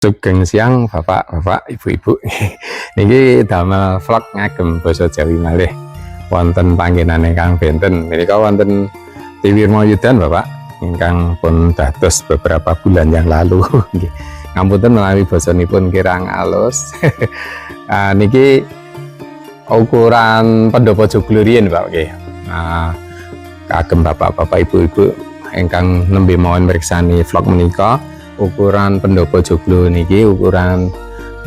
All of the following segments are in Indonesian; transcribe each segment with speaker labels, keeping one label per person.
Speaker 1: Sugeng siang Bapak-bapak, Ibu-ibu. Niki damel vlog ngagem basa Jawi malih. Wonten panggenan ingkang benten menika wonten Tiwirma Yudan Bapak, ingkang pun dados beberapa bulan yang lalu. Ngapunten menawi basanipun kirang alus. Niki ukuran pendopo joglo riyen Bapak nggih. Kagem Bapak-bapak, Ibu-ibu ingkang nembe mawon mriksani vlog menika. Ukuran pendopo joglo niki ukuran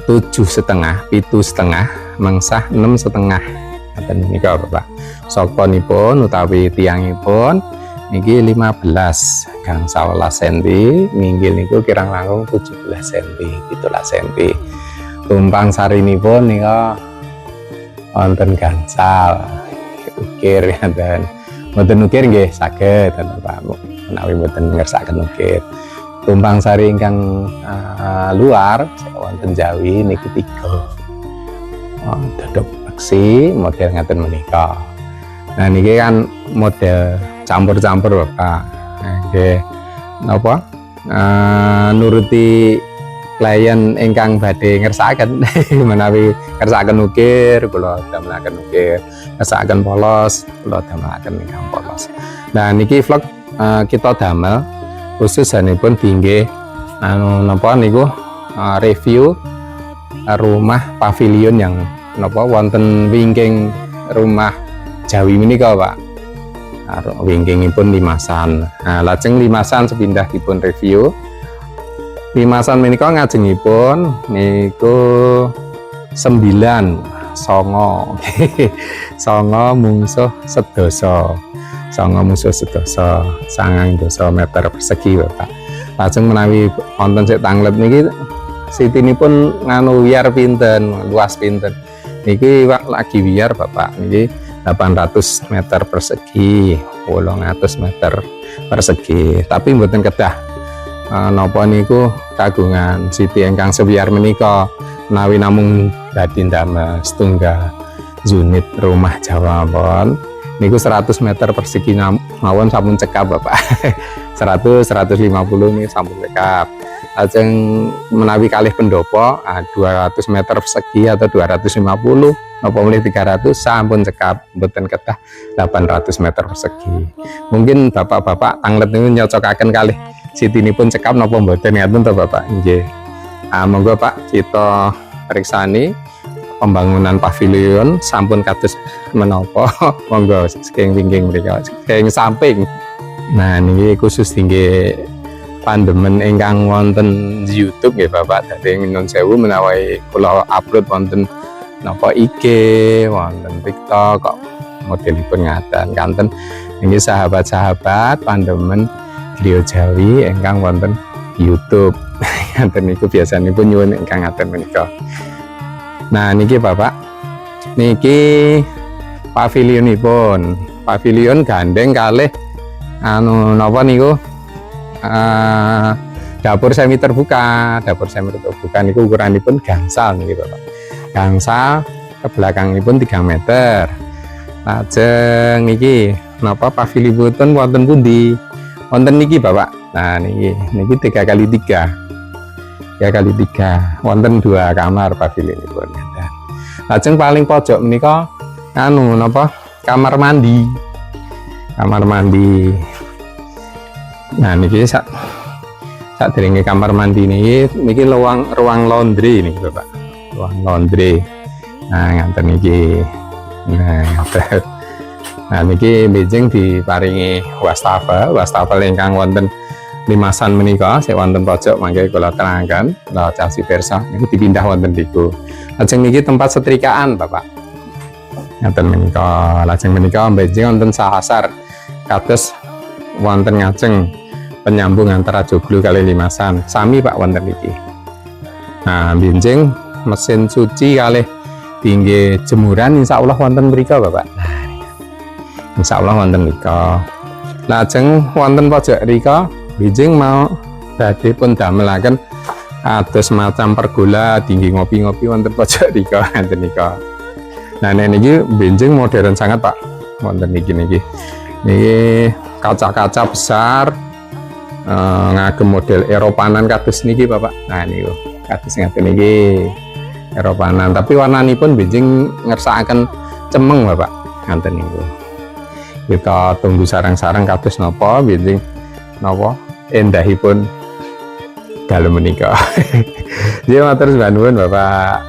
Speaker 1: 7,5, 7,5, mengsah 6,5. Ngaten menika Bapak. Sokonipun utawi tiangipun niki 15 gangsal 11 cm, minggil niku kirang langkung 17 cm, 17 cm. Tumpang sarinipun nika wonten gangsal ukir dan mboten ukir nggih saged Bapak. Menawi mboten ngersakaken ukir. Tumpang sari ingkang luar wonten Jawi niki 3. Dodok peksi model ngaten menika. Nah niki kan model campur-campur Bapak. Nggih napa? Nuruti klien ingkang badhe ngersakaken menawi ngersakaken ukir kula damelaken ukir, ngersakaken polos kula damelaken ingkang polos. Nah niki vlog kita damel khusus sanipun tinggi napa niku review rumah pavilion yang napa wonten wingking rumah Jawi menika Pak. Wingkingipun limasan. Nah, lajeng limasan sepindah dipun review. Limasan menika ngajengipun niku 9 songo. Songo mungsuh sedasa. Songo musuh sedasa 9 meter persegi Bapak. Lajeng menawi wonten sik tanglet niki sitinipun nganu wiyar pinten, luas pinten. Niki lagi wiyar Bapak niki 800 meter persegi, 800 meter persegi. Tapi mboten kedah napa niku kagungan siti ingkang sewiyar menika menawi namung badhe ndamel setunggal unit rumah Jawa pon. Niku 100 meter persegi mawon sampun cekap Bapak. 100 150 nih sampun cekap. Lajeng menawi kalih pendopo 200 meter persegi atau 250 napa mulih 300 sampun cekap, mboten kedah 800 meter persegi. Mungkin Bapak-bapak tanglet niku nyocokaken kalih sitinipun cekap napa mboten ngaten to Bapak. Nggih. Monggo Pak kita periksani pembangunan pavilion sampun kados menapa. Monggo saking wingking mriki saking samping. Nah niki khusus tinggi pandemen ingkang wonten YouTube nggih Bapak. Dadi nyuwun sewu menawi kula upload wonten napa IG, wonten TikTok kok modelipun ngaten kanten niki sahabat-sahabat pandemen griya Jawi ingkang wonten YouTube. Ngaten niku biasanipun nyuwun ingkang ngaten menika. Nah niki Bapak, niki pavilionipun, pavilion gandeng kalih napa niku dapur semi terbuka. Dapur semi terbuka niku ukuranipun gangsal niki Bapak. Gangsal ke belakangipun 3 meter. Lajeng niki napa pavilionipun wonten pundi? Wonten niki Bapak. Nah niki 3x3. 3x3 wonten 2 kamar pavilionipun. Lajeng paling pojok menika napa kamar mandi. Kamar mandi. Nah niki sadèrènge kamar mandi niki ruang laundry niki Bapak. Ruang laundry. Nah ngaten niki. Nah niki benjing diparingi wastafel ingkang wonten limasan menika sik wonten pojok mangke kula terangkan kula casi pirsa niku dipindah wonten niku. Lajeng niki tempat setrikaan Bapak. Ngaten menika. Lajeng menika benjing wonten sahasar kados wonten ngajeng penyambung antara joglo kali limasan. Sami Pak wonten niki. Nah, benjing mesin cuci kalih tinggi jemuran insyaallah wonten mrika Bapak. Nah, insyaallah wonten mrika. Lajeng wonten pojok rika benjing mau badhe pun damelaken atus macam pergola tinggi ngopi-ngopi wonten pojok rika ngaten nika. Nah niki benjing modern sangat Pak. Wonten niki. Niki kaca-kaca besar ngagem model Eropanan kados niki Bapak. Nah niku. kados ngaten iki eropanan, tapi warnanipun benjing ngersakaken cemeng Bapak ngaten niku. Kita tunggu sarang-sarang kados napa benjing napa endahipun dalem menika. Jadi matur nuwun Bapak